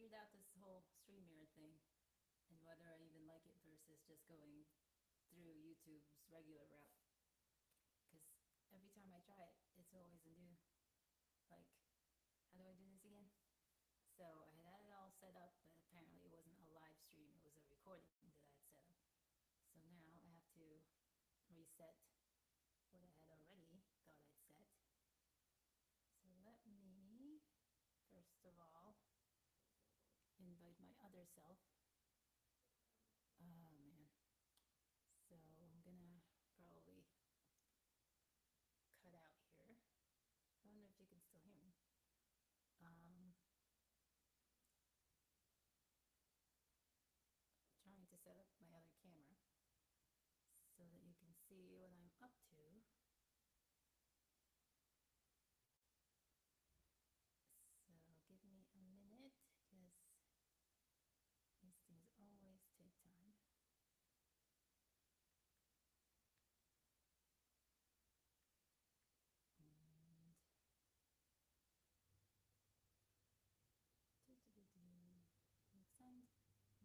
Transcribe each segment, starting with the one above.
figured out this whole StreamYard thing and whether I even like it versus just going through YouTube's regular route. Because every time I try it, it's always a new, like, how do I do this again? So I had it all set up, but apparently it wasn't a live stream, it was a recording that I had set up. So now I have to reset what I had already thought I'd set. So let me, first of all, invite my other self. Oh man. So I'm gonna probably cut out here. I wonder if you can still hear me. Trying to set up my other camera so that you can see what I'm up to. So give me a minute because these things always take time. Click send. Okay.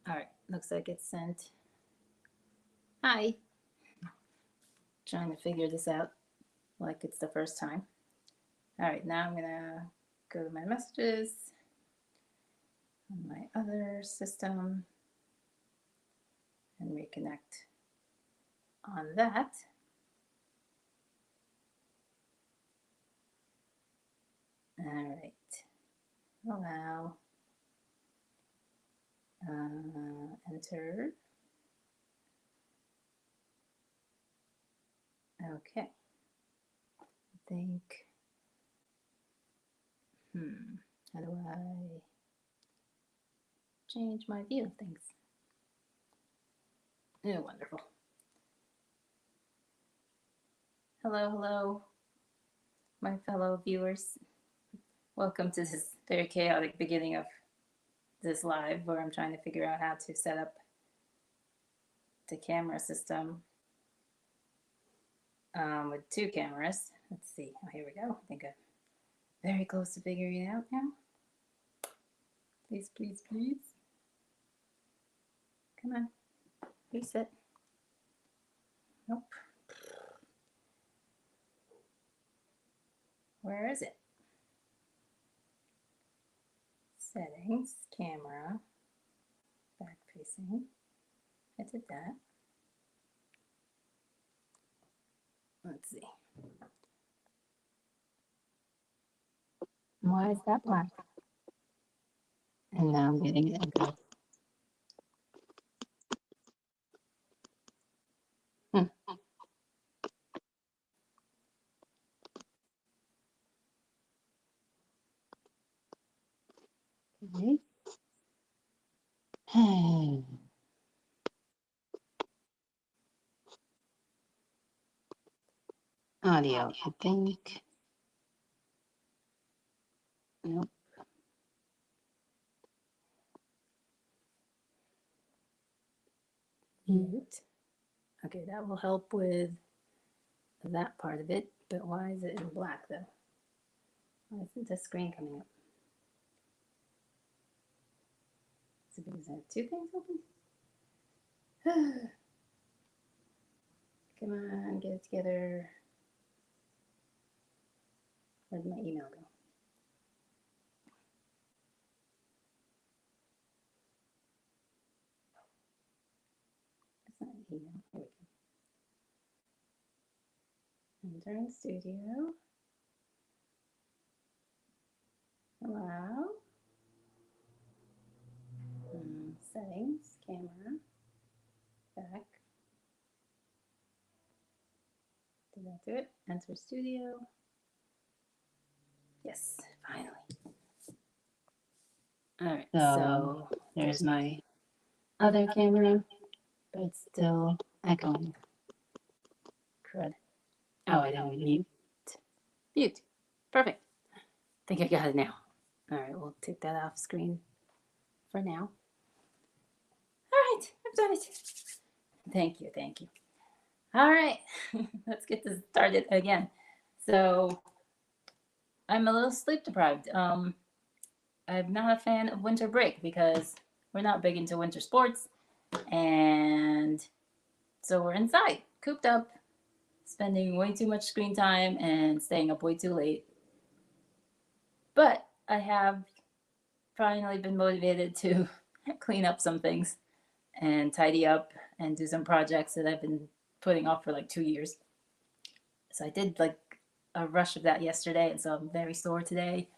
All right, looks like it's sent. Hi. Trying to figure this out like it's the first time. All right, now I'm gonna go to my messages on my other system and reconnect on that. All right, allow, enter. Okay, I think, how do I change my view of things? Oh, wonderful. Hello, hello, my fellow viewers. Welcome to this very chaotic beginning of this live where I'm trying to figure out how to set up the camera system with two cameras. Let's see. Oh, here we go. I think I'm very close to figuring it out now. Please, please, please. Come on. Reset. Nope. Where is it? Settings, camera, back facing. I did that. Let's see. Why is that black? And now I'm getting it. Okay. Okay. Audio, I think. Nope. Mute. Okay, that will help with that part of it, but why is it in black though? Why isn't the screen coming up? Is it because I have two things open? Come on, get it together. Where did my email go? It's not an email. Here we go. Entering studio. Allow. Settings, camera, back. Did that do it? Enter studio. Yes, finally. All right, so there's my other camera, but it's still echoing. Crud. Oh, I didn't mute. Mute. Perfect. I think I got it now. All right, we'll take that off screen for now. All right, I've done it. Thank you, thank you. All right, let's get this started again. So I'm a little sleep deprived. I'm not a fan of winter break because we're not big into winter sports, and so we're inside, cooped up, spending way too much screen time and staying up way too late. But I have finally been motivated to clean up some things and tidy up and do some projects that I've been putting off for like 2 years. So I did like a rush of that yesterday, and so I'm very sore today,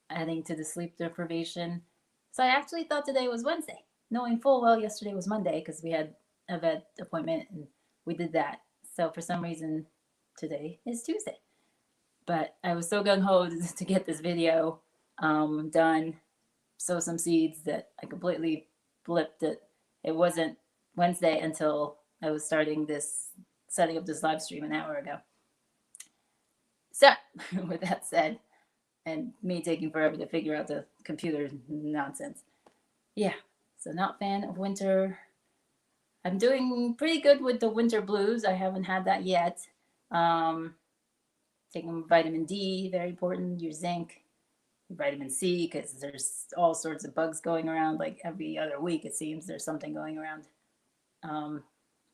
adding to the sleep deprivation. So I actually thought today was Wednesday, knowing full well yesterday was Monday because we had a vet appointment and we did that. So for some reason, today is Tuesday. But I was so gung ho to get this video done, sow some seeds, that I completely blipped it. It wasn't Wednesday until I was setting up this live stream an hour ago. So, with that said, and me taking forever to figure out the computer nonsense. Yeah, so not fan of winter. I'm doing pretty good with the winter blues. I haven't had that yet. Taking vitamin D, very important. Your zinc, vitamin C, because there's all sorts of bugs going around. Like every other week, it seems there's something going around.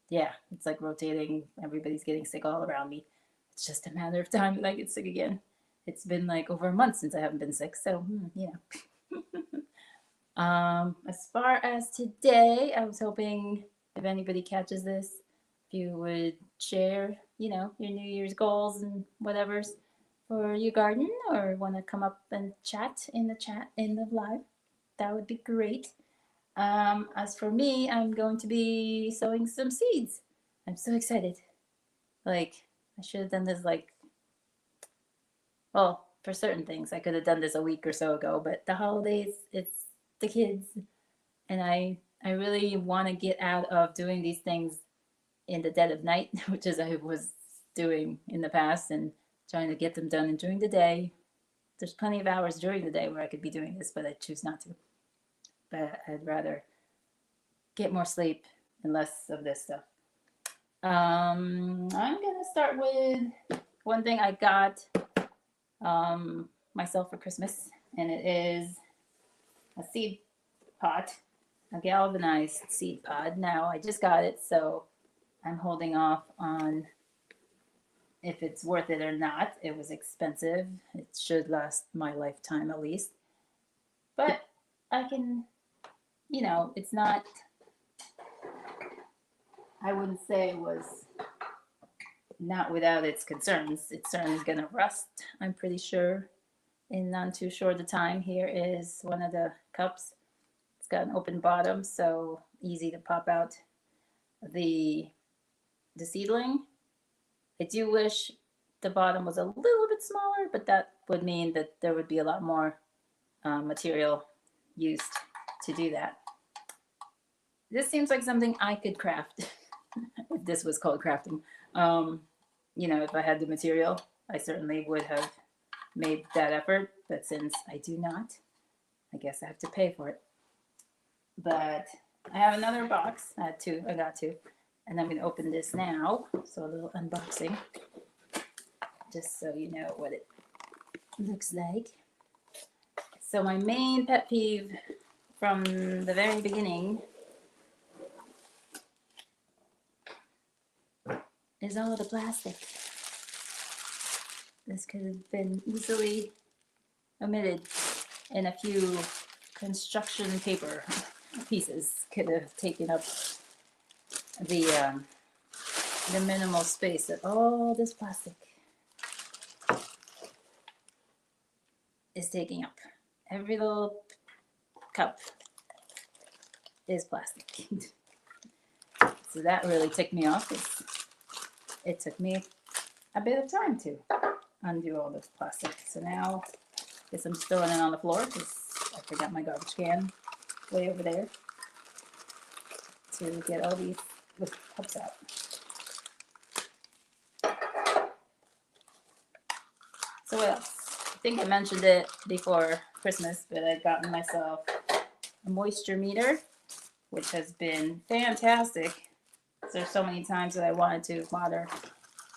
Yeah, it's like rotating. Everybody's getting sick all around me. It's just a matter of time that I get sick again. It's been like over a month since I haven't been sick, so you know. As far as today, I was hoping if anybody catches this, if you would share, your New Year's goals and whatever's for your garden, or want to come up and chat in the live. That would be great. As for me, I'm going to be sowing some seeds. I'm so excited. Like, I should have done this well, for certain things, I could have done this a week or so ago, but the holidays, it's the kids, and I really want to get out of doing these things in the dead of night, which is I was doing in the past, and trying to get them done during the day. There's plenty of hours during the day where I could be doing this, but I choose not to. But I'd rather get more sleep and less of this stuff. I'm gonna start with one thing I got myself for Christmas, and it is a seed pot, a galvanized seed pod. Now I just got it, so I'm holding off on if it's worth it or not. It was expensive. It should last my lifetime at least. But I can, it's not, I wouldn't say it was not without its concerns. It's certainly going to rust, I'm pretty sure, in none too short a time. Here is one of the cups. It's got an open bottom, so easy to pop out the seedling. I do wish the bottom was a little bit smaller, but that would mean that there would be a lot more material used to do that. This seems like something I could craft if this was called crafting. If I had the material, I certainly would have made that effort, but since I do not, I guess I have to pay for it. But I have another box. I got two. And I'm going to open this now. So a little unboxing, just so you know what it looks like. So my main pet peeve from the very beginning is all of the plastic. This could have been easily omitted, and a few construction paper pieces could have taken up the minimal space that all this plastic is taking up. Every little cup is plastic. So that really ticked me off. It took me a bit of time to undo all this plastic. So now I guess I'm just throwing it on the floor because I forgot my garbage can way over there to get all these cups out. So what else? I think I mentioned it before Christmas, but I've gotten myself a moisture meter, which has been fantastic. There's so many times that I wanted to water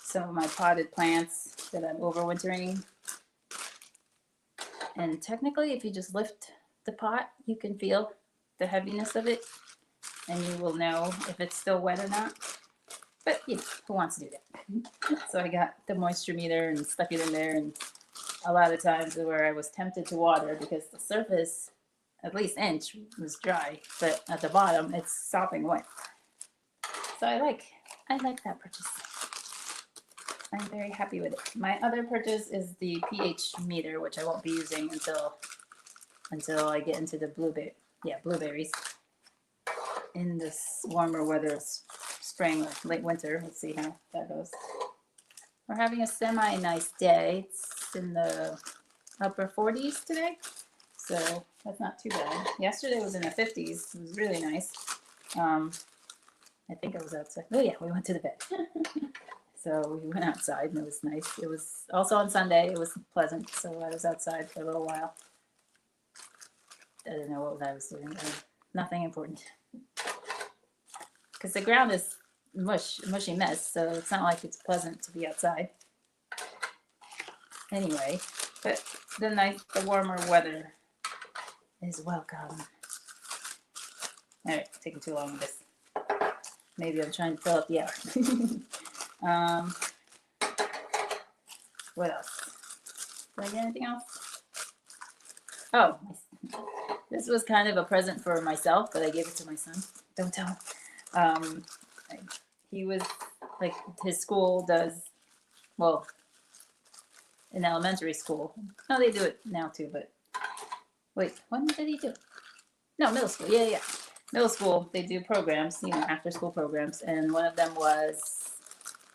some of my potted plants that I'm overwintering, And technically, if you just lift the pot, you can feel the heaviness of it, and you will know if it's still wet or not. But you know, who wants to do that? So I got the moisture meter and stuck it in there, and a lot of times where I was tempted to water because the surface, at least inch, was dry, but at the bottom it's sopping wet. So I like that purchase. I'm very happy with it. My other purchase is the pH meter, which I won't be using until I get into the blueberries in this warmer weather, spring or late winter. Let's see how that goes. We're having a semi-nice day. It's in the upper 40s today, so that's not too bad. Yesterday was in the 50s. It was really nice. I think I was outside. Oh yeah, we went to the bed. So we went outside and it was nice. It was also on Sunday. It was pleasant, so I was outside for a little while. I don't know what I was doing. Nothing important. Because the ground is mushy mess, so it's not like it's pleasant to be outside. Anyway, but the warmer weather is welcome. All right, taking too long with this. Maybe I'm trying to fill up the hour. What else? Did I get anything else? Oh, this was kind of a present for myself, but I gave it to my son. Don't tell him. He was like, his school does, well, in elementary school. No, they do it now too, but wait, when did he do it? No, middle school. Yeah. Middle school, they do programs, you know, after school programs, and one of them was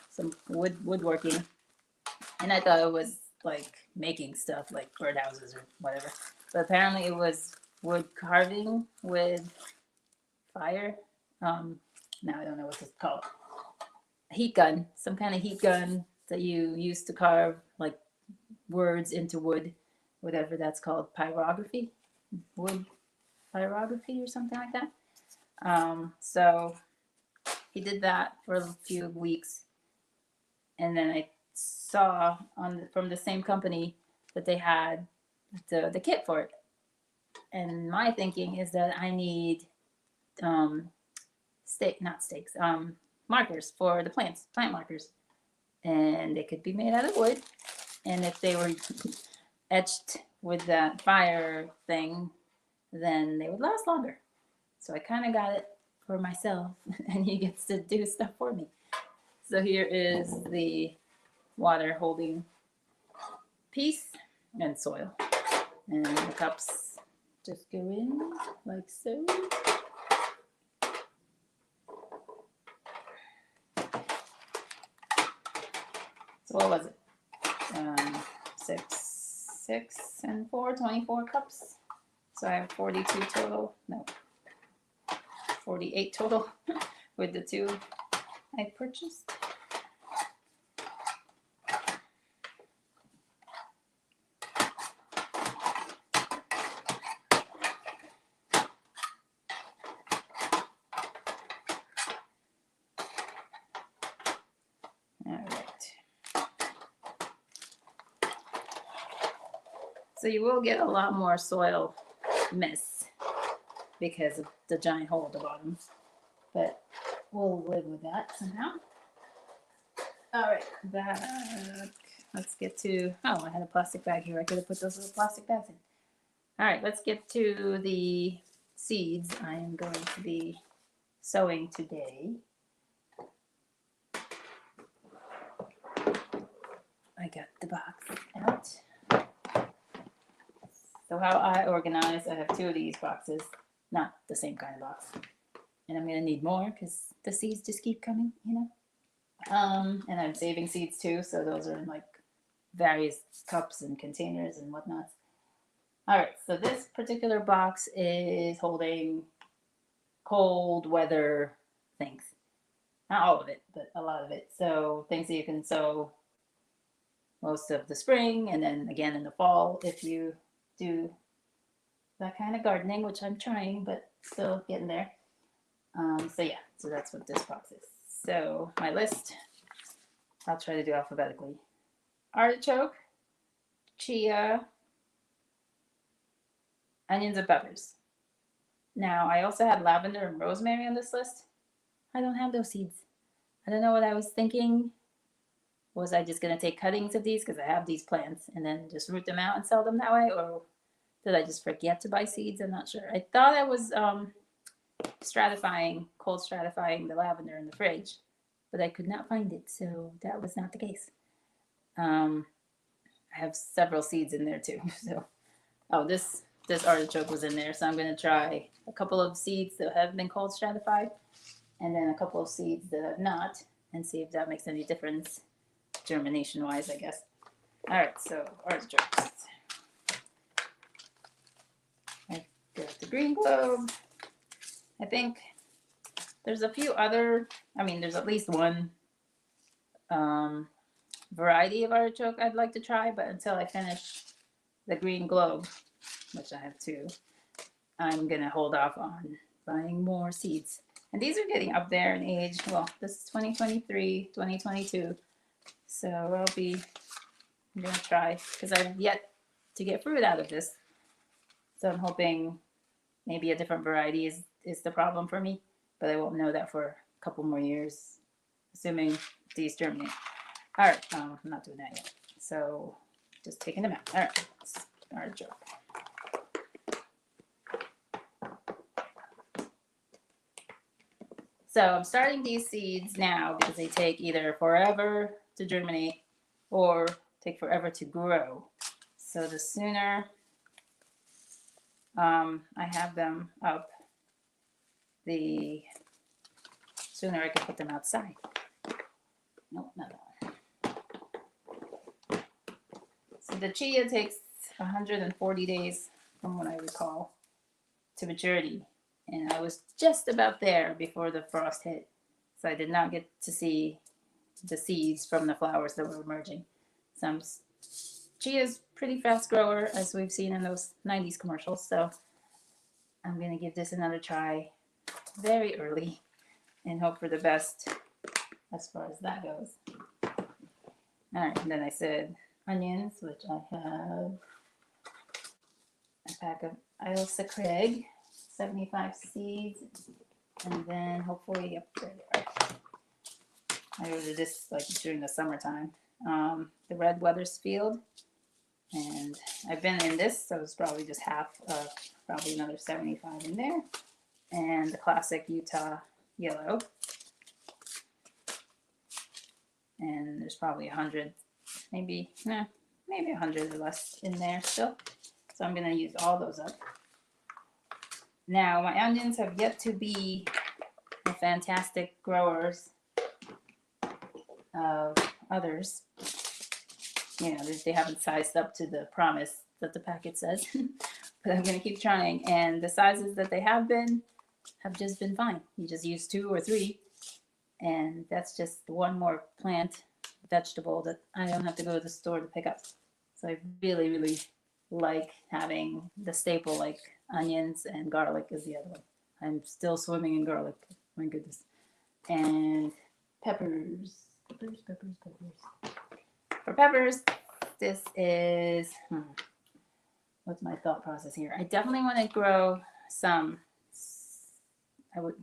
some woodworking, and I thought it was like making stuff like birdhouses or whatever, but apparently it was wood carving with fire. Now I don't know what it's called. A heat gun, some kind of heat gun that you use to carve like words into wood, whatever that's called, pyrography, wood pyrography or something like that. So he did that for a few weeks, and then I saw from the same company that they had the kit for it. And my thinking is that I need markers for the plants, plant markers, and they could be made out of wood. And if they were etched with that fire thing, then they would last longer. So I kind of got it for myself, and he gets to do stuff for me. So here is the water holding piece and soil. And the cups just go in like so. So what was it? 6 and 4, 24 cups. So I have 42 total. No, 48 total with the two I purchased. All right. So you will get a lot more soil mess because of the giant hole at the bottom, but we'll live with that somehow. All right, let's get to, oh, I had a plastic bag here. I could have put those little plastic bags in. All right, let's get to the seeds I am going to be sowing today. I got the box out. So how I organize, I have two of these boxes, not the same kind of box. And I'm going to need more because the seeds just keep coming, you know. And I'm saving seeds too, so those are in like various cups and containers and whatnot. All right, so this particular box is holding cold weather things. Not all of it, but a lot of it. So things that you can sow most of the spring and then again in the fall if you do that kind of gardening, which I'm trying, but still getting there. So that's what this box is. So my list, I'll try to do alphabetically. Artichoke, chia, onions and peppers. Now, I also had lavender and rosemary on this list. I don't have those seeds. I don't know what I was thinking. Was I just going to take cuttings of these because I have these plants and then just root them out and sell them that way? Or did I just forget to buy seeds? I'm not sure. I thought I was cold stratifying the lavender in the fridge, but I could not find it, so that was not the case. I have several seeds in there too. So, oh, this artichoke was in there, so I'm going to try a couple of seeds that have been cold stratified, and then a couple of seeds that have not, and see if that makes any difference germination wise, I guess. All right, so artichokes. I got the green globe. I think there's a few other, there's at least one variety of artichoke I'd like to try, but until I finish the green globe, which I have two, I'm gonna hold off on buying more seeds. And these are getting up there in age. Well, this is 2023, 2022. So I'm gonna try, because I've yet to get fruit out of this. So I'm hoping maybe a different variety is the problem for me, but I won't know that for a couple more years, assuming these germinate. All right, I'm not doing that yet. So just taking them out. All right, artichoke. So I'm starting these seeds now because they take either forever to germinate or take forever to grow. So the sooner I have them up, the sooner I can put them outside. Nope, not that one. So the chia takes 140 days, from what I recall, to maturity. And I was just about there before the frost hit. So I did not get to see the seeds from the flowers that were emerging. Chia's pretty fast grower, as we've seen in those 90s commercials. So I'm going to give this another try very early and hope for the best as far as that goes. All right, and then I said onions, which I have a pack of Ailsa Craig, 75 seeds, and then hopefully, yep, there they are. I ordered this like during the summertime. The red Weathersfield, and I've been in this, so it's probably just half of, probably another 75 in there, and the classic Utah yellow, and there's probably 100, maybe 100 or less in there still. So I'm gonna use all those up. Now my onions have yet to be the fantastic growers of others. You know, they haven't sized up to the promise that the packet says, but I'm gonna keep trying. And the sizes that they have just been fine. You just use 2 or 3, and that's just one more plant vegetable that I don't have to go to the store to pick up. So I really, really like having the staple, like onions and garlic is the other one. I'm still swimming in garlic, my goodness. And peppers. For peppers, this is, what's my thought process here? I definitely want to grow some,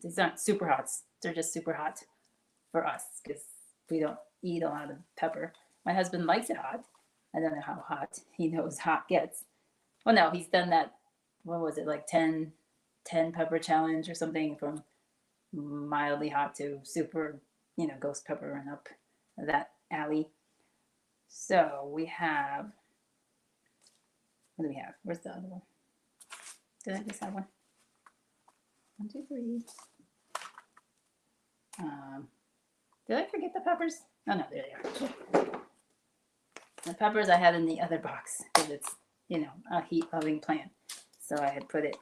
these aren't super hots. They're just super hot for us because we don't eat a lot of pepper. My husband likes it hot. I don't know how hot he knows hot gets. Well, no, he's done that. What was it, like 10 pepper challenge or something, from mildly hot to super, ghost pepper and up that alley. So we have, what do we have? Where's the other one? Did I just have one? 1, 2, 3. Did I forget the peppers? Oh no, there they are. The peppers I had in the other box because it's, a heat-loving plant. So I had put it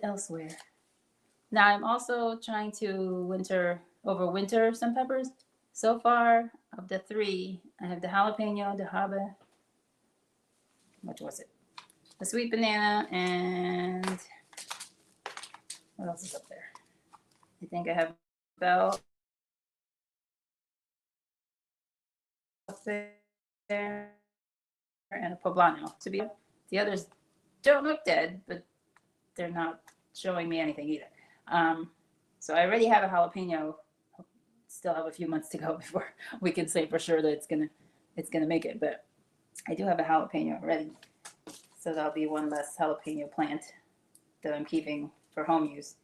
elsewhere. Now I'm also trying to overwinter some peppers. So far, of the 3, I have the jalapeno, the habanero, what was it? The sweet banana, and what else is up there? I think I have bell up there and a poblano. To be the others don't look dead, but they're not showing me anything either. So I already have a jalapeno. Still have a few months to go before we can say for sure that it's gonna make it. But I do have a jalapeno already, so that'll be one less jalapeno plant that I'm keeping for home use.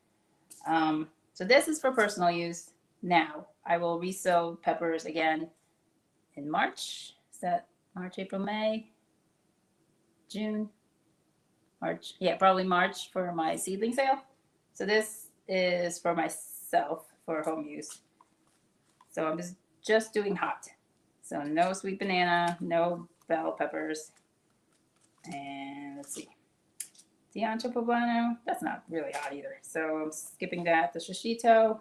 So this is for personal use. Now I will resow peppers again in March. Is that March, April, May, June? March, yeah, probably March for my seedling sale. So this is for myself for home use. So I'm just doing hot. So no sweet banana, no bell peppers. And let's see. Diancho poblano, that's not really hot either. So I'm skipping that. The shishito,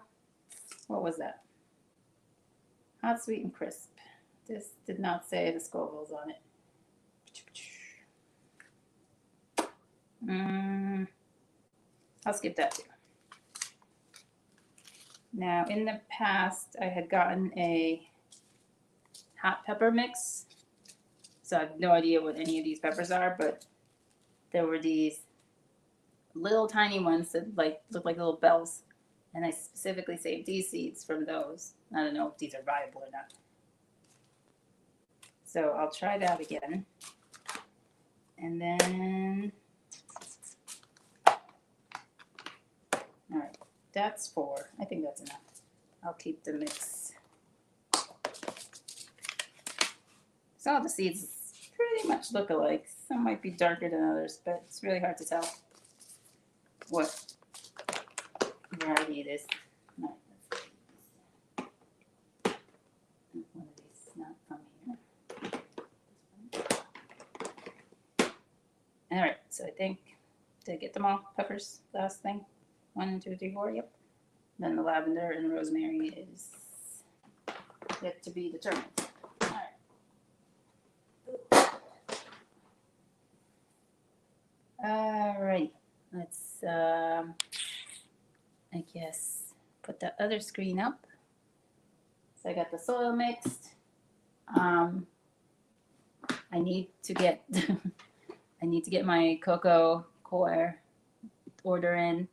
what was that? Hot, sweet, and crisp. This did not say the Scovilles on it. I'll skip that too. Now, in the past, I had gotten a hot pepper mix. So I have no idea what any of these peppers are, but there were these little tiny ones that look like little bells. And I specifically saved these seeds from those. I don't know if these are viable or not. So I'll try that again. And then, all right, that's 4. I think that's enough. I'll keep the mix. So all the seeds pretty much look alike. Some might be darker than others, but it's really hard to tell what variety it is. All right, one of these, not from here. All right, so I think, did I get them all? Peppers, last thing. 1, 2, 3, 4, yep. Then the lavender and rosemary is yet to be determined. All right, let's, I guess, put the other screen up. So I got the soil mixed. I need to get I need to get my cocoa coir order in,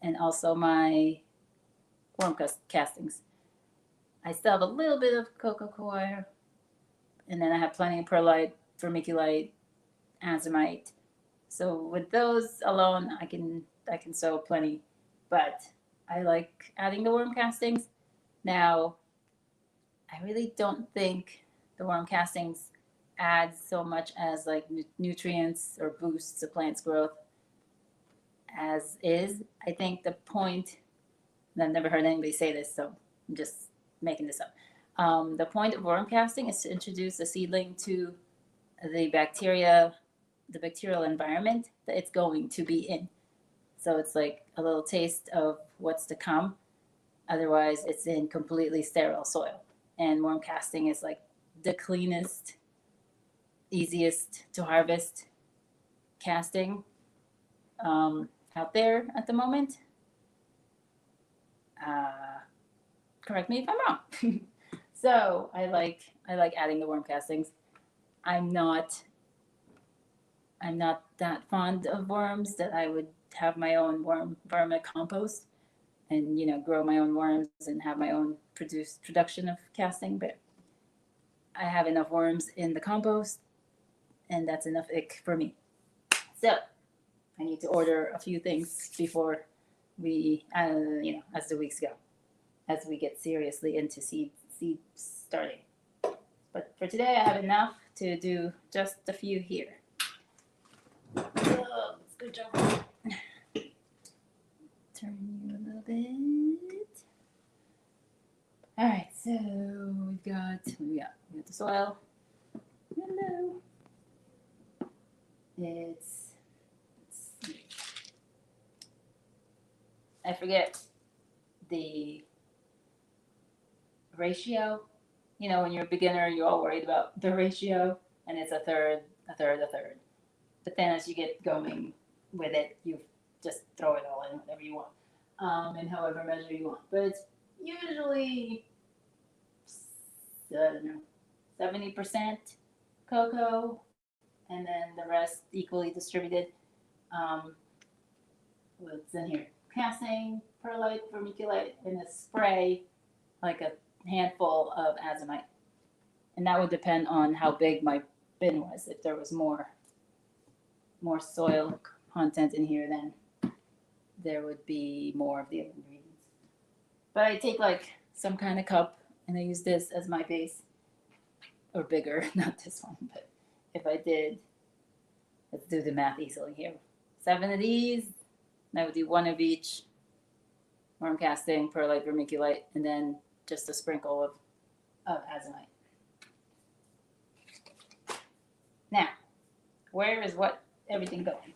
and also my worm castings. I still have a little bit of cocoa coir, and then I have plenty of perlite, vermiculite, azomite. So with those alone, I can sow plenty, but I like adding the worm castings. Now, I really don't think the worm castings add so much as like nutrients or boosts a plant's growth as is. I think the point, and I've never heard anybody say this, so I'm just making this up. The point of worm casting is to introduce a seedling to the bacterial environment that it's going to be in. So it's like a little taste of what's to come. Otherwise, it's in completely sterile soil. And worm casting is like the cleanest, easiest to harvest casting out there at the moment. Correct me if I'm wrong. So I like adding the worm castings. I'm not that fond of worms that I would have my own vermicompost and grow my own worms and have my own production of casting, but I have enough worms in the compost, and that's enough ick for me. So I need to order a few things before we, as the weeks go, as we get seriously into seed starting. But for today, I have enough to do just a few here. Oh, good job. Turn you a little bit. All right, so we got the soil. Hello. Let's see. I forget the ratio. When you're a beginner, you're all worried about the ratio, and it's a third, a third, a third. But then as you get going with it, you just throw it all in whatever you want, and however measure you want. But it's usually, I don't know, 70% cocoa, and then the rest equally distributed. what's in here? Casting, perlite, vermiculite, and a spray, like a handful of azomite. And that would depend on how big my bin was. If there was more soil content in here, then there would be more of the other ingredients. But I take like some kind of cup and I use this as my base, or bigger, not this one, but if I did, let's do the math easily here. 7 of these, and I would do 1 of each, worm casting, perlite, vermiculite, and then just a sprinkle of azomite. Now, where is everything going?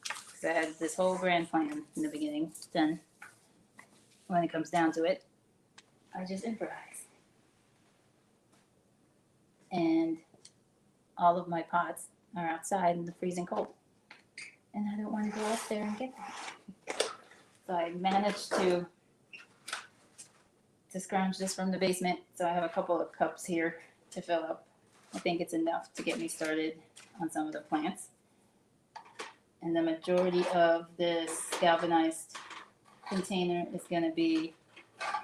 Because I had this whole grand plan in the beginning. Then, when it comes down to it, I just improvise. And all of my pots are outside in the freezing cold. And I don't want to go up there and get them. So I managed to scrounge this from the basement. So I have a couple of cups here to fill up. I think it's enough to get me started on some of the plants. And the majority of this galvanized container is going to be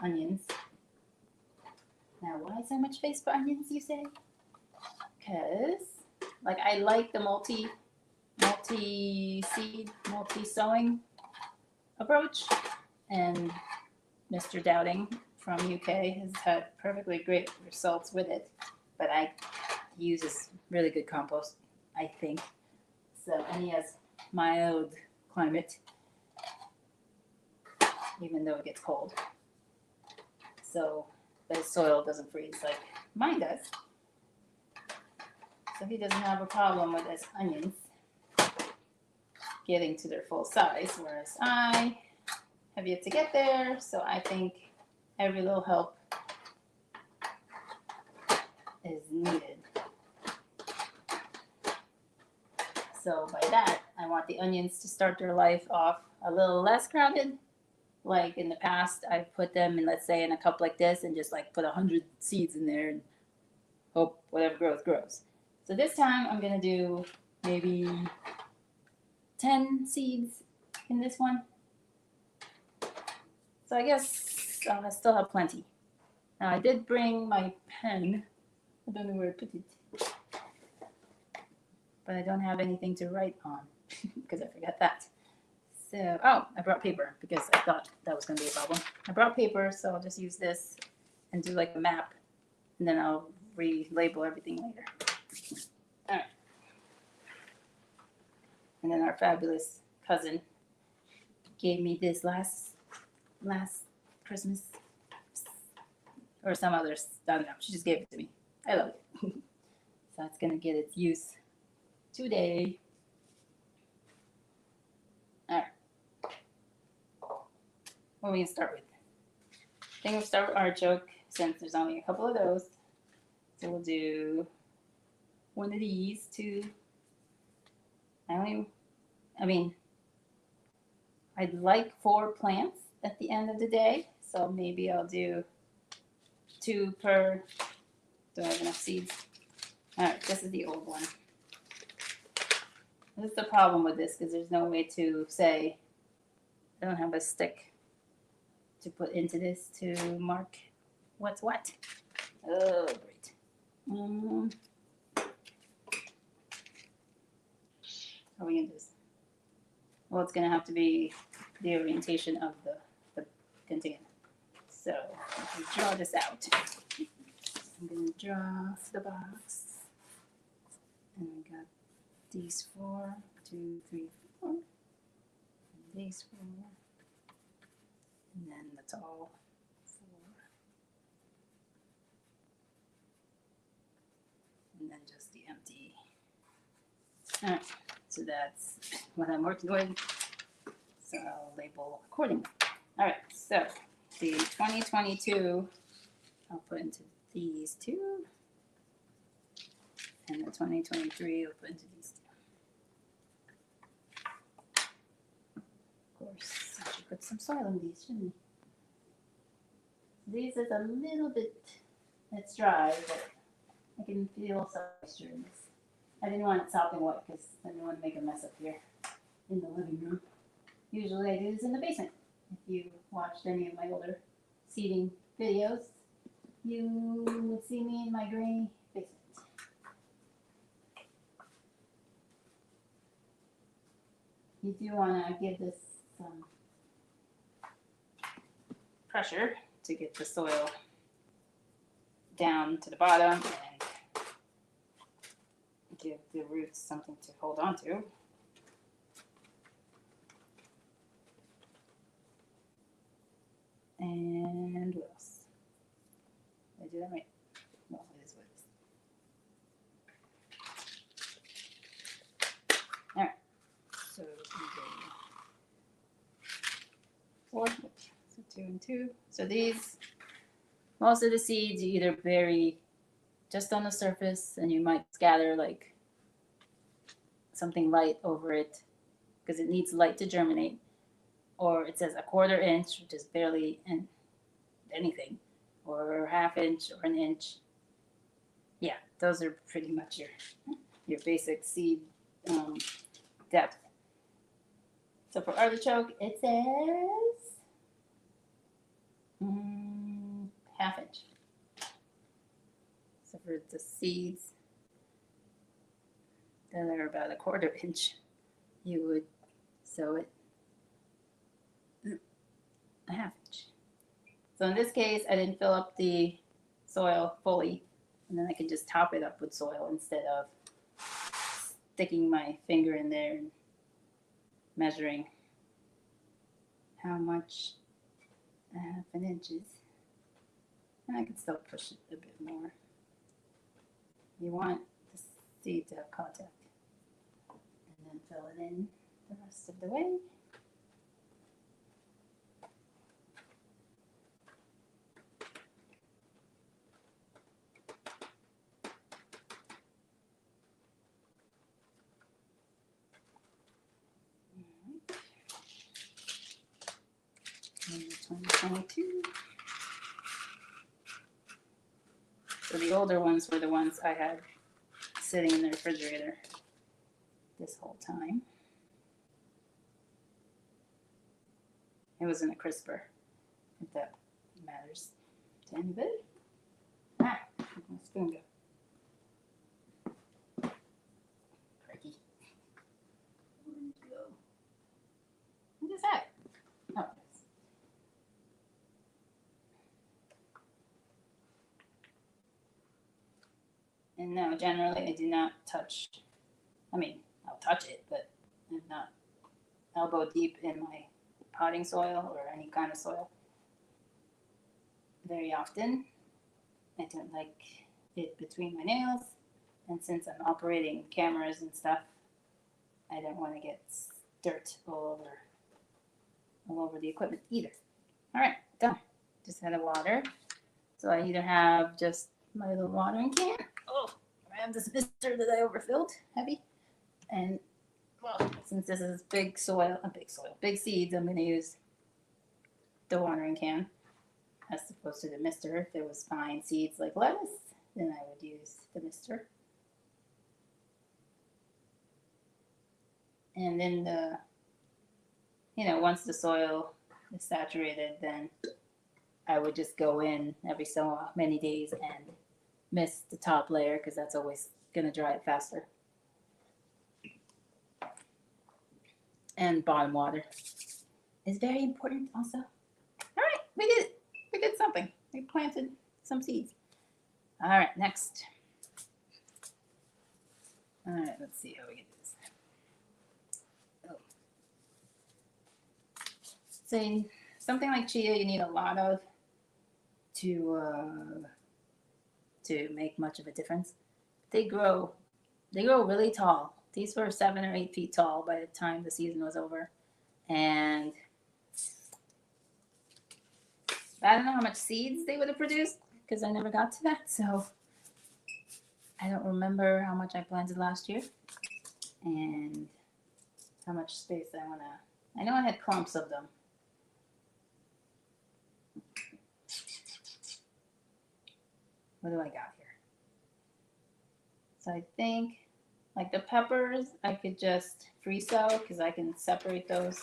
onions. Now, why so much space for onions, you say? Because, like, I like the multi-seed, multi-sowing approach. And Mr. Dowding from UK has had perfectly great results with it. But he uses really good compost, I think. So, and he has mild climate, even though it gets cold. So, but his soil doesn't freeze like mine does. So he doesn't have a problem with his onions getting to their full size, whereas I have yet to get there. So I think every little help is needed. So by that, I want the onions to start their life off a little less crowded. Like in the past, I've put them in, let's say, in a cup like this and just like put 100 seeds in there and hope whatever grows, grows. So this time I'm going to do maybe 10 seeds in this one. So I guess I still have plenty. Now I did bring my pen. I don't know where I put it. But I don't have anything to write on because I forgot that. So, oh, I brought paper because I thought that was going to be a problem. I brought paper, so I'll just use this and do like a map, and then I'll relabel everything later. All right. And then our fabulous cousin gave me this last Christmas, or some others. I don't know. She just gave it to me. I love it. So it's going to get its use today. All right. What are we going to start with? I think we'll start with artichoke since there's only a couple of those. So we'll do 1 of these, 2. I'd like 4 plants at the end of the day. So maybe I'll do 2 per. Do I have enough seeds? All right, this is the old one. This is the problem with this because there's no way to say, I don't have a stick to put into this to mark what's what. Oh, great. How are we going to do this? Well, it's going to have to be the orientation of the container. So, let me draw this out. I'm going to draw the box. And we got these 4, 2, 3, 4. And these 4. And then the tall 4. And then just the empty. All right, so that's what I'm working with. So I'll label accordingly. All right, so the 2022, I'll put into these 2. And the 2023, I'll put into these 2. Of course, I should put some soil in these, shouldn't I? These is a little bit, it's dry, but I can feel some moisture in this. I didn't want it sopping wet because I didn't want to make a mess up here in the living room. Usually I do this in the basement. If you watched any of my older seeding videos, you would see me in my gray basement. You do want to give this some pressure to get the soil down to the bottom and give the roots something to hold on to. And what else? Did I do that right? Well, it is what it is. All right. So 4, so 2 and 2. So these, most of the seeds you either bury just on the surface and you might scatter like something light over it because it needs light to germinate, or it says 1/4 inch, which is barely anything, or 1/2 inch or 1 inch. Yeah, those are pretty much your basic seed depth. So for artichoke, it says 1/2 inch. So for the seeds that are about 1/4 inch, you would sow it 1/2 inch. So in this case, I didn't fill up the soil fully, and then I can just top it up with soil instead of sticking my finger in there and measuring how much 1/2 inch is. And I can still push it a bit more. You want the seed to have contact. And then fill it in the rest of the way. And 2022. So the older ones were the ones I had sitting in the refrigerator this whole time. It was in a crisper, if that matters to anybody. Ah, where'd my spoon go? Crikey. Where did it go? What is that? Oh, yes. And no, generally I do not touch. I mean, I'll touch it, but I'm not elbow deep in my potting soil or any kind of soil very often. I don't like it between my nails, and since I'm operating cameras and stuff, I don't want to get dirt all over the equipment either. All right, done. Just had a water. So I either have just my little watering can. Oh, I have this mister that I overfilled, heavy. And well, since this is big seeds, I'm going to use the watering can as opposed to the mister. If it was fine seeds like lettuce, then I would use the mister. And then once the soil is saturated, then I would just go in every so many days and mist the top layer because that's always going to dry it faster. And bottom water is very important also. All right, we did it. We did something. We planted some seeds. All right, next. All right, let's see how we get this. Oh. So something like chia, you need a lot of to make much of a difference. They grow really tall. These were 7 or 8 feet tall by the time the season was over. And I don't know how much seeds they would have produced because I never got to that. So I don't remember how much I planted last year and how much space I want to. I know I had clumps of them. What do I got here? So I think Like the peppers, I could just free-sow because I can separate those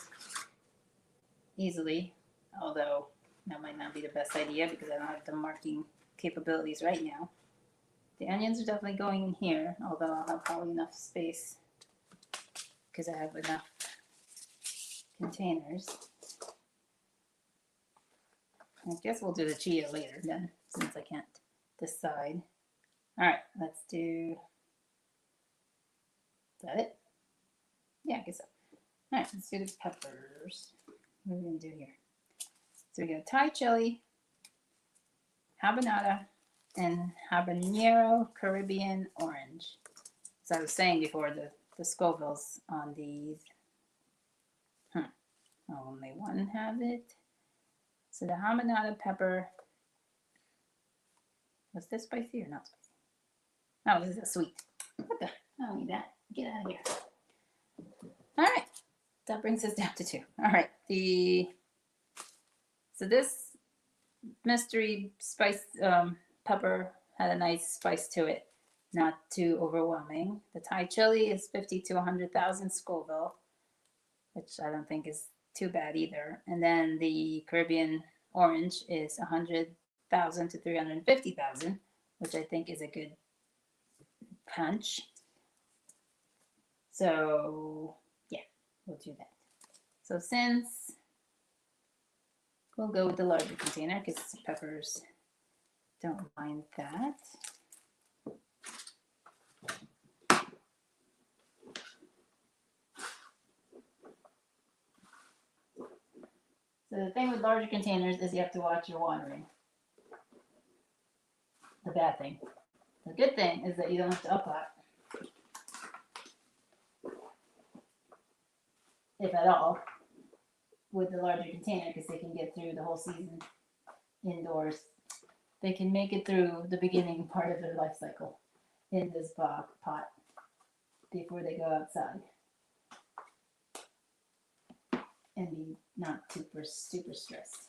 easily. Although that might not be the best idea because I don't have the marking capabilities right now. The onions are definitely going in here, although I'll have probably enough space because I have enough containers. I guess we'll do the chia later then, since I can't decide. All right, let's do, is that it? Yeah, I guess so. All right, let's do the peppers. What are we gonna do here? So we got Thai chili, habanada, and habanero Caribbean orange. So I was saying before, the Scovilles on these, only one have it. So the habanada pepper, was this spicy or not spicy? Oh, this is a sweet. What the? I don't need that. Get out of here. All right, that brings us down to 2. All right, so this mystery spice pepper had a nice spice to it, not too overwhelming. The Thai chili is 50 to 100,000 Scoville, which I don't think is too bad either. And then the Caribbean orange is 100,000 to 350,000, which I think is a good punch. So yeah, we'll do that. So since we'll go with the larger container because peppers don't mind that. So the thing with larger containers is you have to watch your watering. The bad thing. The good thing is that you don't have to uppot, if at all, with the larger container because they can get through the whole season indoors. They can make it through the beginning part of their life cycle in this pot before they go outside and be not super stressed.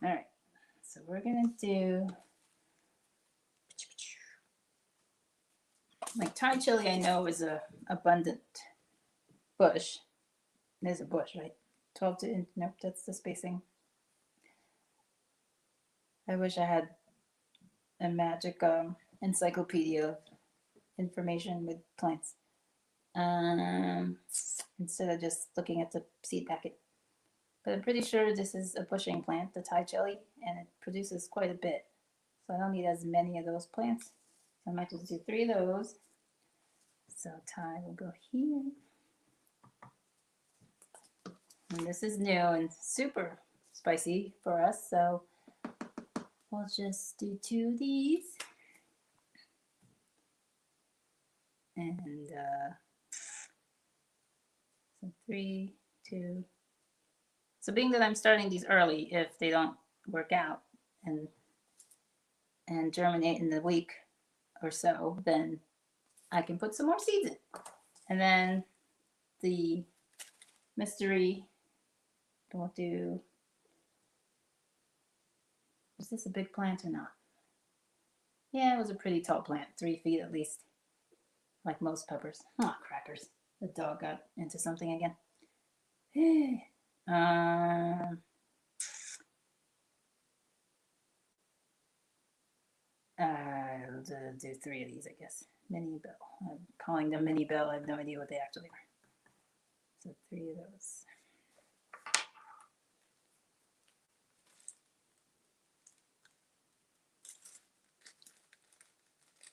All right, so we're gonna do, like Thai chili I know is a abundant bush. There's a bush, right? 12 to, nope, that's the spacing. I wish I had a magic encyclopedia of information with plants. Instead of just looking at the seed packet. But I'm pretty sure this is a bushing plant, the Thai chili, and it produces quite a bit. So I don't need as many of those plants. So I might just do 3 of those. So Thai will go here. And this is new and super spicy for us, so we'll just do 2 of these. And so 3, 2. So being that I'm starting these early, if they don't work out and germinate in the week or so, then I can put some more seeds in. And then the mystery, we'll do, is this a big plant or not? Yeah, it was a pretty tall plant, 3 feet at least, like most peppers. Oh, crackers. The dog got into something again. I'll do 3 of these, I guess. Mini bell. I'm calling them mini bell. I have no idea what they actually are. So 3 of those.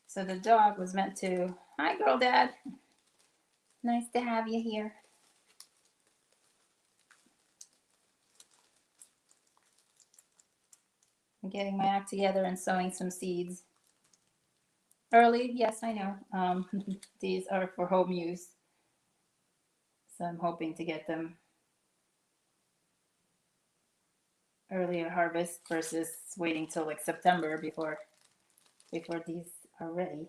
So the dog was meant to, hi girl dad. Nice to have you here. I'm getting my act together and sowing some seeds. Early, yes, I know. These are for home use. So I'm hoping to get them earlier harvest versus waiting till like September before these are ready.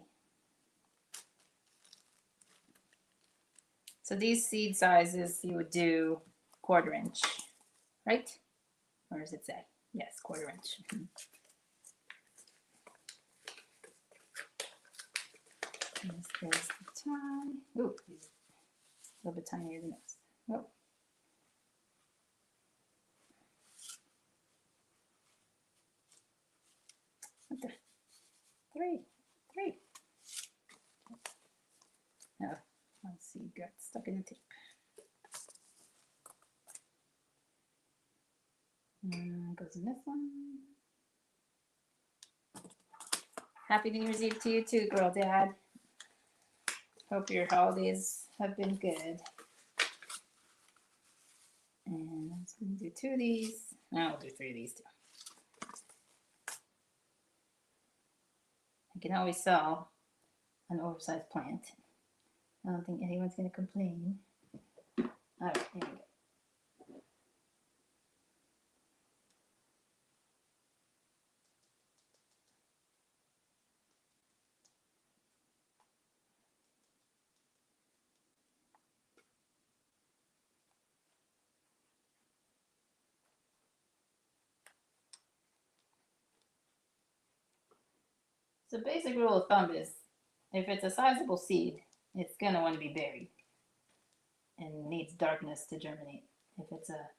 So these seed sizes you would do 1/4 inch, right? Or does it say? Yes, 1/4 inch. This is the tie. Ooh, a little bit tinier than this. Oh. What the? Three. Oh, let's see, got stuck in the tape. Goes in this one. Happy New Year's Eve to you too, girl dad. Hope your holidays have been good. And I'm just gonna do 2 of these. I'll do 3 of these too. I can always sell an oversized plant. I don't think anyone's gonna complain. All right, here we go. So basic rule of thumb is if it's a sizable seed, it's gonna want to be buried and needs darkness to germinate. If it's a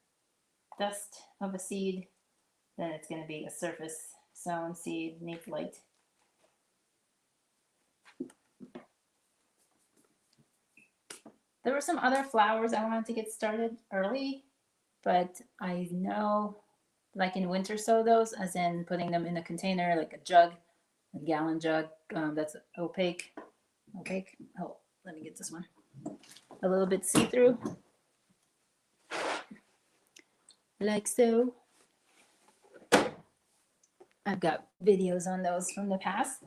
dust of a seed, then it's gonna be a surface sown seed, needs light. There were some other flowers I wanted to get started early, but I know like in winter sow those, as in putting them in a container, like a jug, a gallon jug, that's opaque. Oh, let me get this one. A little bit see-through, like so. I've got videos on those from the past.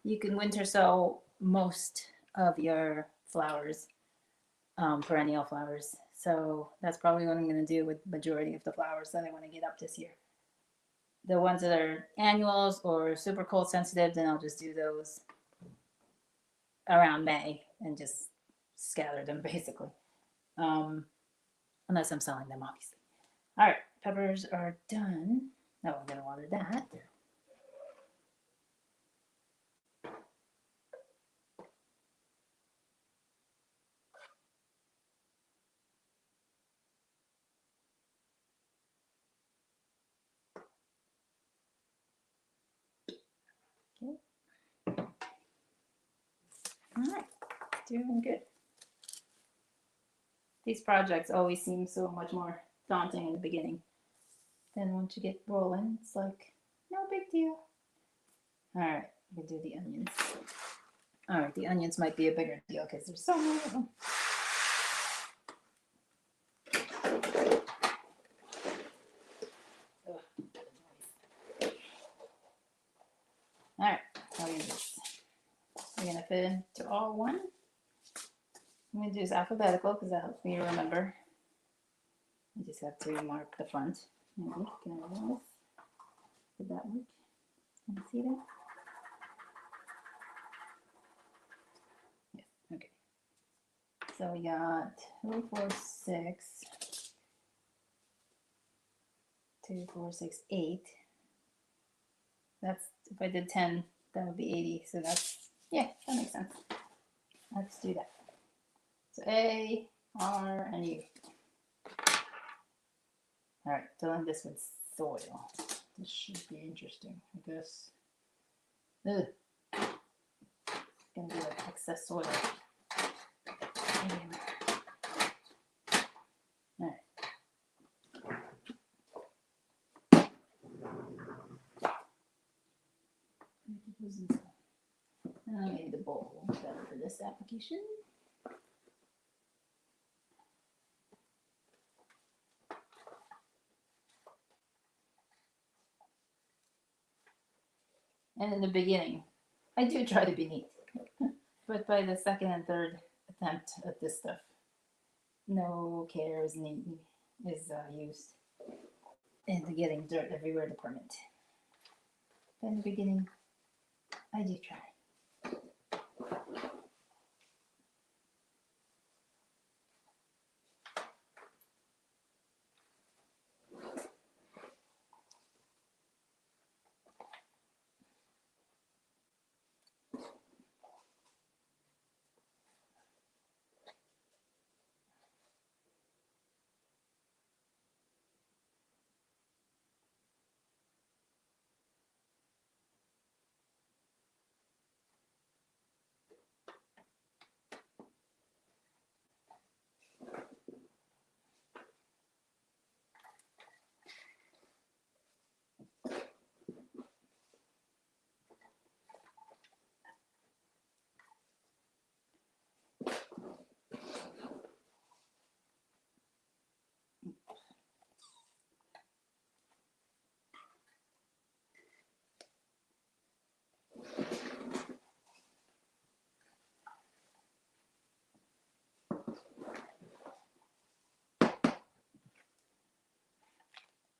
You can winter sow most of your flowers, perennial flowers. So that's probably what I'm going to do with majority of the flowers that I want to get up this year. The ones that are annuals or super cold sensitive, then I'll just do those around May and just scatter them basically. Unless I'm selling them, obviously. All right, peppers are done. Oh, I'm going to water that. Okay. All right, doing good. These projects always seem so much more daunting in the beginning. Then once you get rolling, it's like, no big deal. All right, we'll do the onions. All right, the onions might be a bigger deal because there's so many of them. All right, I'll use this. We're gonna fit into all one. I'm gonna do this alphabetical because that helps me to remember. I just have to mark the front. Maybe. Can I do this? Did that work? Can you see that? Yes, okay. So we got 2, 4, 6, 2, 4, 6, 8. That's, if I did 10, that would be 80. So that's, yeah, that makes sense. Let's do that. So A, R, and U. All right, filling this with soil. This should be interesting, I guess. Ugh. It's gonna be like excess soil. Anyway. All right. Maybe the bowl will be better for this application. And in the beginning, I do try to be neat. But by the second and third attempt at this stuff, no care is used. in the getting dirt everywhere department. But in the beginning, I do try.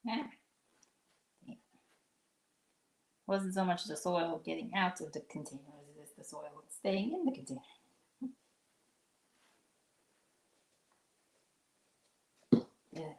Yeah. Wasn't so much the soil getting out of the container as it is the soil staying in the container. Yeah.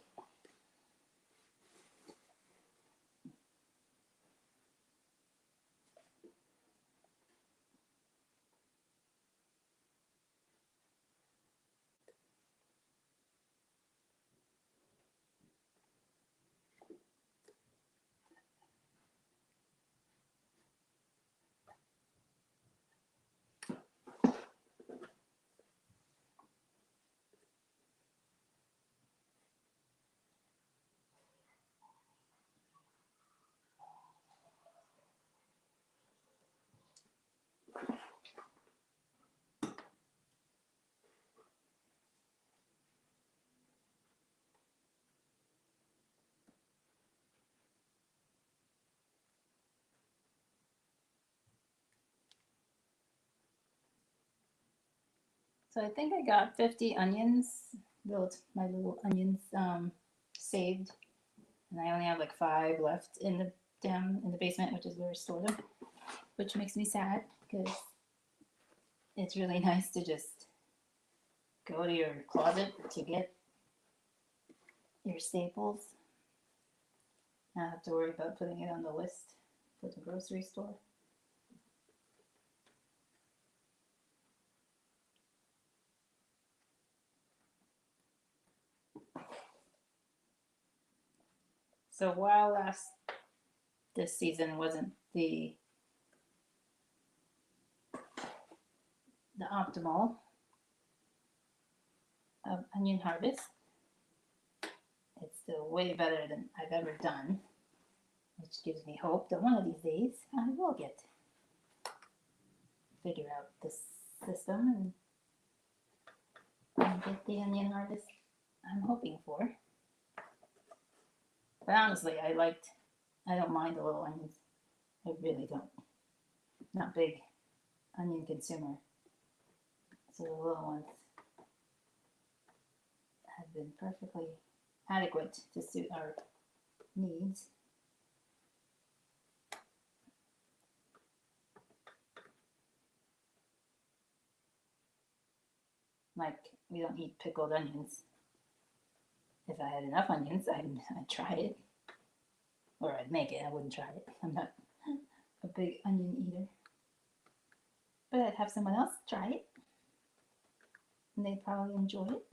So I think I got 50 onions, my little onions saved, and I only have like 5 left in the down in the basement, which is where I store them, which makes me sad because it's really nice to just go to your closet to get your staples, not have to worry about putting it on the list for the grocery store. So while this season wasn't the optimal of onion harvest, it's still way better than I've ever done, which gives me hope that one of these days I will figure out this system and get the onion harvest I'm hoping for. But honestly, I don't mind the little onions. I really don't. Not big onion consumer. So the little ones have been perfectly adequate to suit our needs. Like, we don't eat pickled onions. If I had enough onions, I'd try it. Or I'd make it, I wouldn't try it. I'm not a big onion eater. But I'd have someone else try it. And they'd probably enjoy it.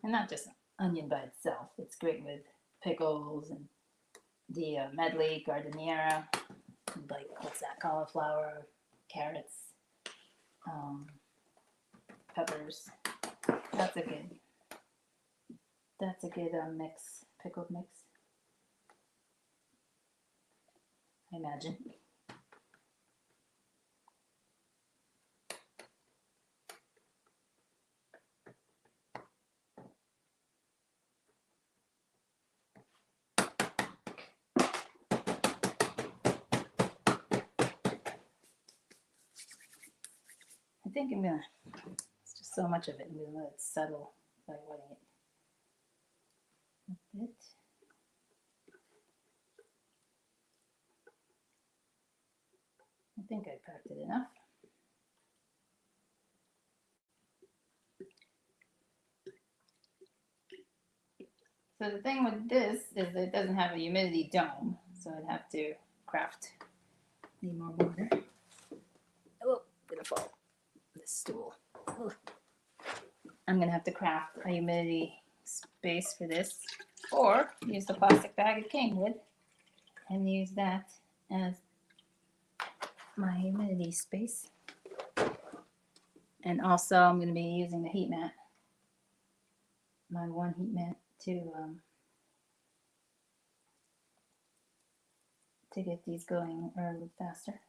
And not just onion by itself. It's great with pickles and the medley gardeniera, like what's that, cauliflower, carrots, peppers. That's a good mix, pickled mix, I imagine. I think I'm gonna, let's so much of it. I'm going to let it settle by wetting it a bit. I think I packed it enough. So the thing with this is that it doesn't have a humidity dome, so I'd have to craft. Need more water. Oh, gonna fall. This stool. Oh. I'm gonna have to craft a humidity space for this, or use the plastic bag it came with, and use that as my humidity space. And also, I'm gonna be using the heat mat, my one heat mat, to get these going a little faster.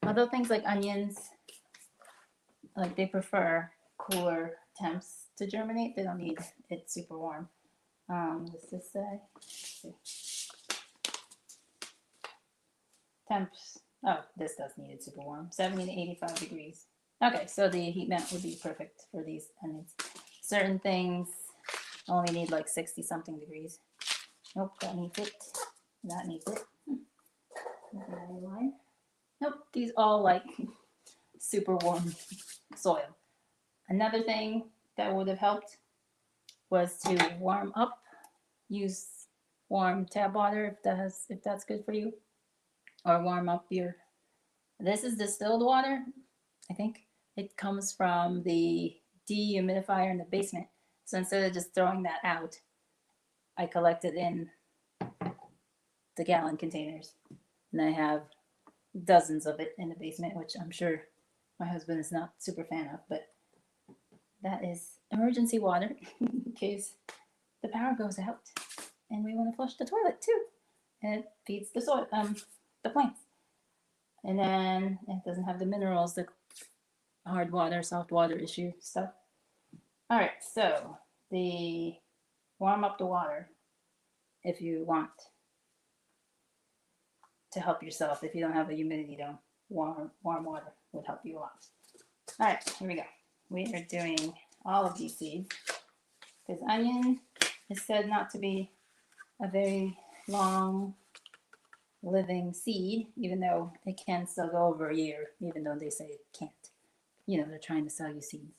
Although things like onions, like they prefer cooler temps to germinate, they don't need it super warm. What's this say? Temps, oh, this does need it super warm, 70 to 85 degrees. Okay, so the heat mat would be perfect for these onions. Certain things only need like 60 something degrees. Nope, that needs it. That needs it. Nope, these all like super warm soil. Another thing that would have helped was to warm up. Use warm tap water if that's good for you, or warm up your. This is distilled water. I think it comes from the dehumidifier in the basement. So instead of just throwing that out, I collect it in the gallon containers, and I have dozens of it in the basement, which I'm sure my husband is not super fan of, but that is emergency water in case the power goes out and we want to flush the toilet too, and it feeds the soil, the plants, and then it doesn't have the minerals, the hard water, soft water issue stuff. All right, so the warm up the water if you want to help yourself. If you don't have a humidity dome, warm water would help you a lot. All right, here we go. We are doing all of these seeds because onion is said not to be a very long living seed, even though it can still go over a year, even though they say it can't. You know, they're trying to sell you seeds.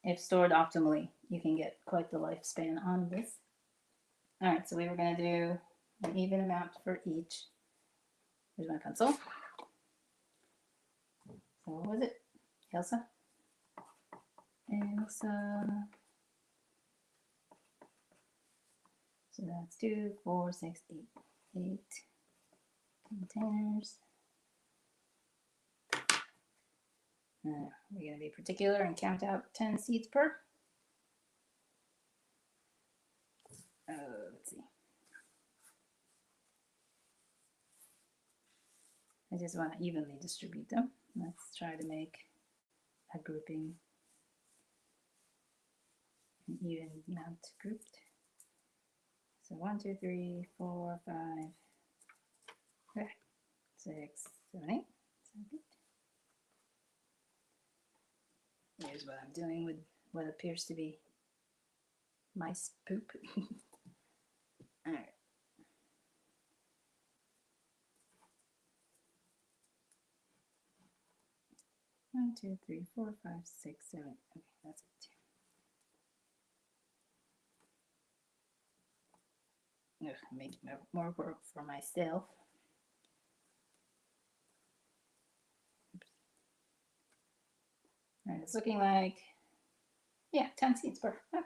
If stored optimally, you can get quite the lifespan on this. All right, so we were going to do an even amount for each. Here's my pencil. So what was it? Elsa? So that's 2, 4, 6, 8 containers. We're going to be particular and count out 10 seeds per. Let's see. I just want to evenly distribute them. Let's try to make a grouping, an even amount grouped. So 1, 2, 3, 4, 5, 6, 7, 8. Here's what I'm doing with what appears to be mice poop. All right. 1, 2, 3, 4, 5, 6, 7. Okay, that's it. Ugh, make more work for myself. Oops. All right, it's looking like, yeah, 10 seeds per. Oh,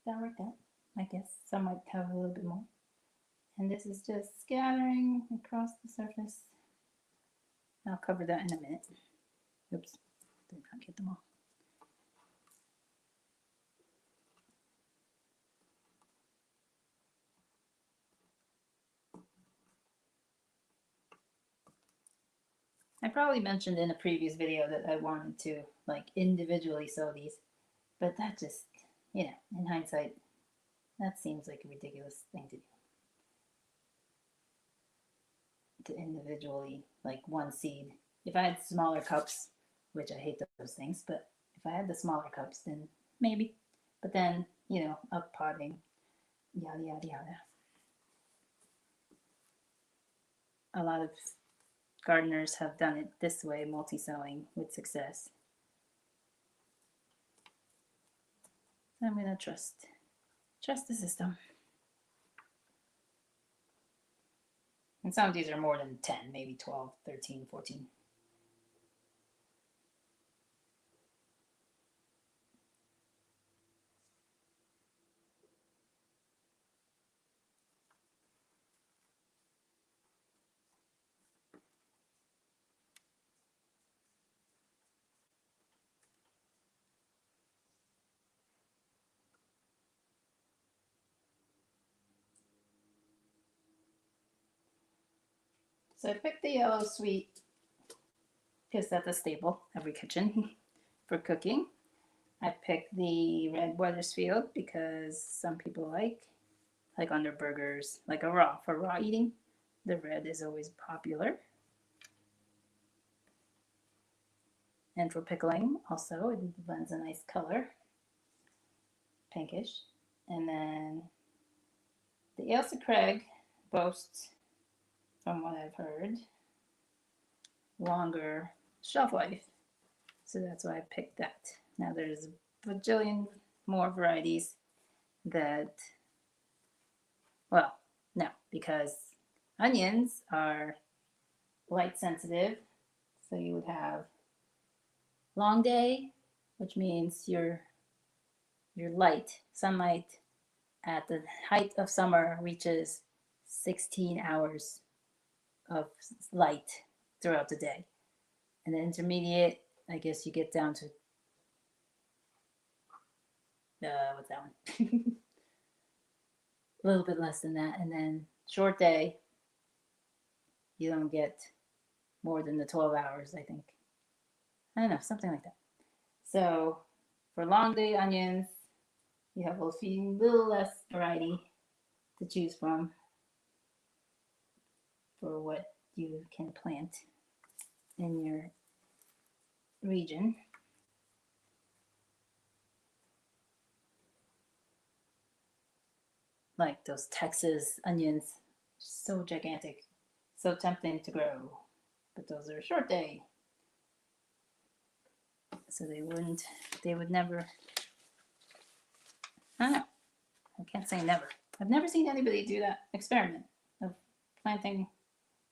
that worked out. I guess some might have a little bit more. And this is just scattering across the surface. I'll cover that in a minute. Oops, did not get them all. I probably mentioned in a previous video that I wanted to like individually sow these, but that just, you know, in hindsight, that seems like a ridiculous thing to do. To individually, like one seed, If I had smaller cups, which I hate those things, but if I had the smaller cups, then maybe. But then, up potting, yada, yada, yada. A lot of gardeners have done it this way, multi-sowing with success. So I'm going to trust the system. And some of these are more than 10, maybe 12, 13, 14. So I picked the yellow sweet because that's a staple every kitchen for cooking. I picked the red Weathersfield because some people like under burgers, like for raw eating. The red is always popular. And for pickling, also, it lends a nice color, pinkish. And then the Ailsa Craig boasts, from what I've heard, longer shelf life. So that's why I picked that. Now there's a bajillion more varieties that, well, no, because onions are light sensitive. So you would have long day, which means your light, sunlight at the height of summer reaches 16 hours of light throughout the day. And the intermediate, I guess you get down to what's that one? A little bit less than that. And then short day, you don't get more than the 12 hours, I think. I don't know, something like that. So for long day onions, you have a little less variety to choose from for what you can plant in your region. Like those Texas onions, so gigantic, so tempting to grow, but those are short day. So they would never, I don't know, I can't say never. I've never seen anybody do that experiment of planting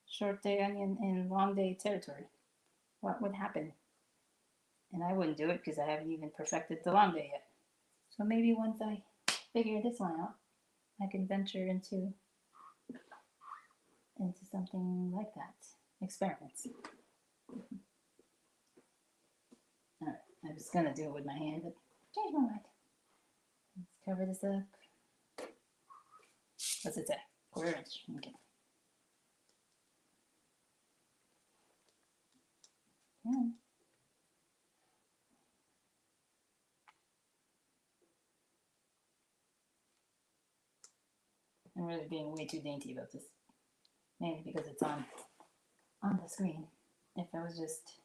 short day onion in long day territory. What would happen? And I wouldn't do it because I haven't even perfected the long day yet. So maybe once I figure this one out, I can venture into something like that. Experiments. Alright, I was gonna do it with my hand, but changed my mind. Let's cover this up. What's it say? 1/4 inch. Okay. Yeah. I'm really being way too dainty about this. Maybe because it's on the screen. If I was just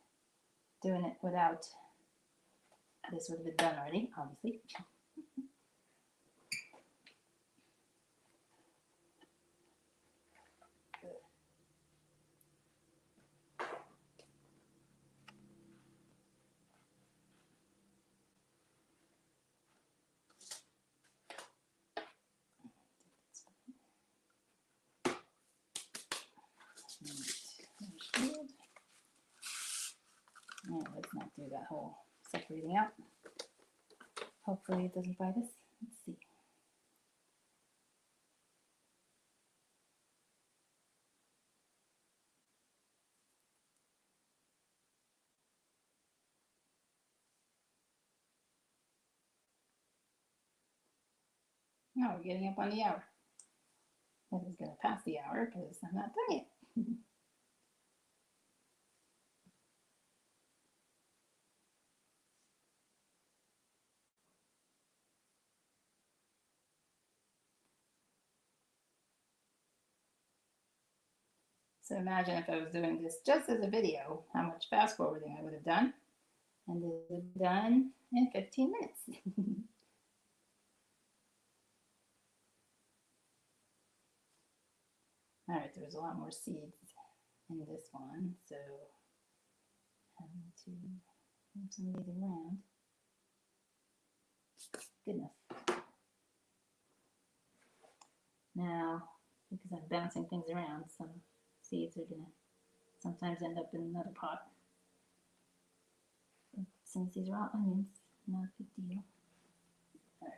doing it without, this would have been done already, obviously. Yeah, let's not do that whole separating out. Hopefully it doesn't bite us. Let's see. Now we're getting up on the hour. This is going to pass the hour because I'm not done yet. So imagine if I was doing this just as a video, how much fast forwarding I would have done. And this would be done in 15 minutes. All right, there was a lot more seeds in this one, so having to move some of these around. Goodness. Now, because I'm bouncing things around, some seeds are going to sometimes end up in another pot. Since these are all onions, not a big deal. All right.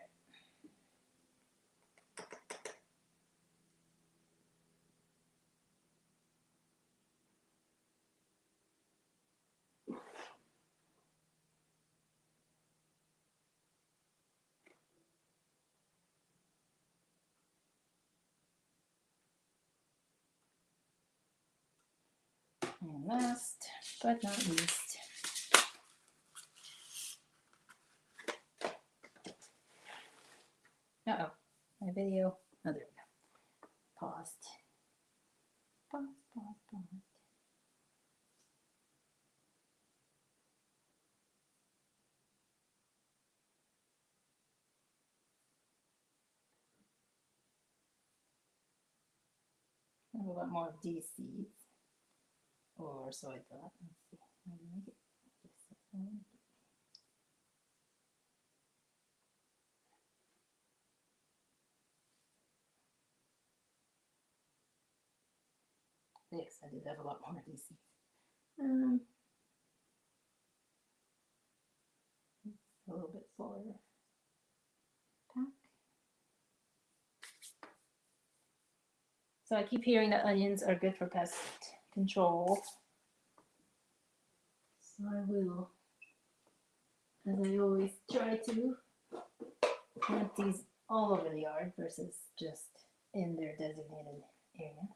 And last but not least, my video, oh, there we go, paused. Paused. I have a lot more of these seeds, or so I thought. Let's see, I'm gonna make it just yes, I did have a lot more of these seeds. It's a little bit fuller pack. So I keep hearing that onions are good for pest control. So I will, as I always try to, plant these all over the yard versus just in their designated area.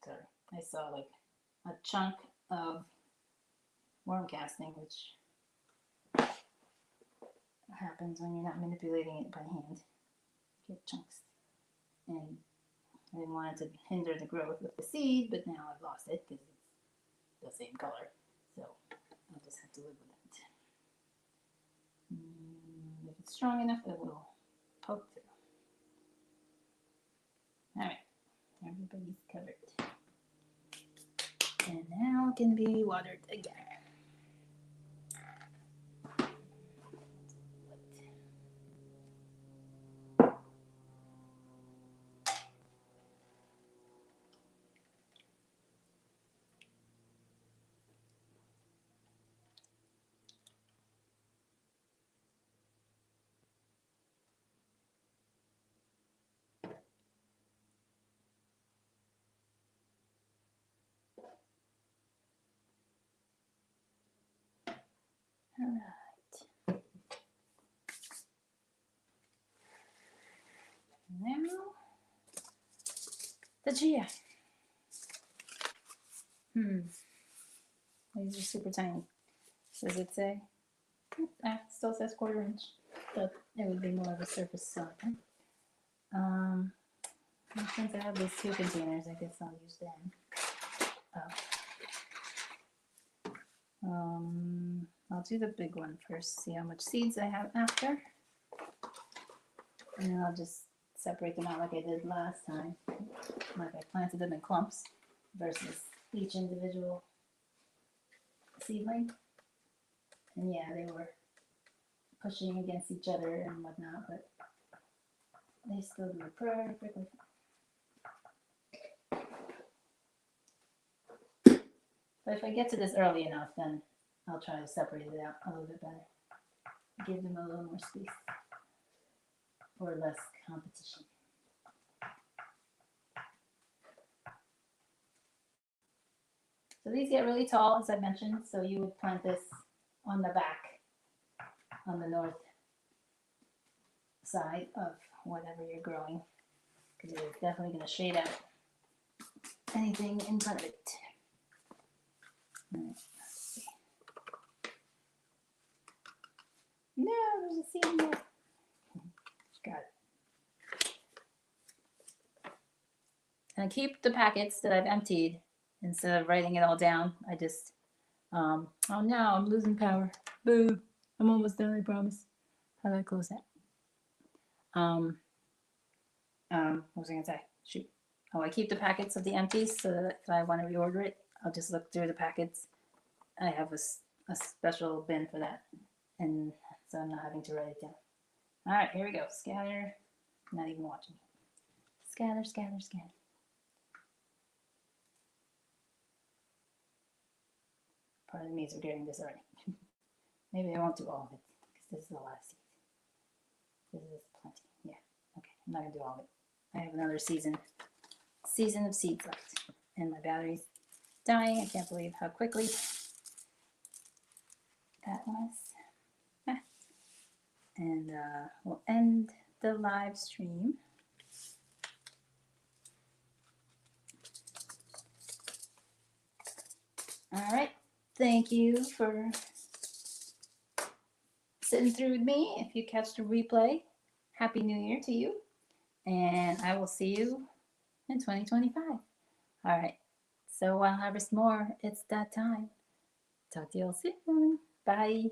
Sorry, I saw like a chunk of worm casting, which happens when you're not manipulating it by hand. You get chunks. And I didn't want it to hinder the growth of the seed, but now I've lost it because it's the same color. So I'll just have to live with it. If it's strong enough, it will poke through. Alright, everybody's covered. And now it can be watered again. All right. Now, the chia. These are super tiny. Does it say? It still says 1/4 inch, but it would be more of a surface silicone. Since I have these 2 containers, I guess I'll use them. I'll do the big one first, see how much seeds I have after. And then I'll just separate them out like I did last time. Like I planted them in clumps versus each individual seedling. And yeah, they were pushing against each other and whatnot, but they still grew perfectly fine. But if I get to this early enough, then I'll try to separate it out a little bit better. Give them a little more space. or less competition. So these get really tall, as I mentioned, so you would plant this on the back, on the north side of whatever you're growing, because it's definitely going to shade out anything in front of it. All right, let's see. No, there's a seed in there. Got it. And I keep the packets that I've emptied instead of writing it all down. I just, oh no, I'm losing power. Boo. I'm almost done, I promise. How do I close that? What was I gonna say? Shoot. Oh, I keep the packets of the empties so that if I want to reorder it, I'll just look through the packets. I have a special bin for that, and so I'm not having to write it down. All right, here we go. Scatter. I'm not even watching. Scatter, scatter, scatter. Part of me is regretting this already. Maybe I won't do all of it because this is a lot of seeds. This is plenty. Yeah. Okay. I'm not gonna do all of it. I have another season of seeds left, and my battery's dying. I can't believe how quickly that was. And we'll end the live stream. All right. Thank you for sitting through with me. If you catch the replay, Happy New Year to you. And I will see you in 2025. All right. So while harvest more, it's that time. Talk to you all soon. Bye.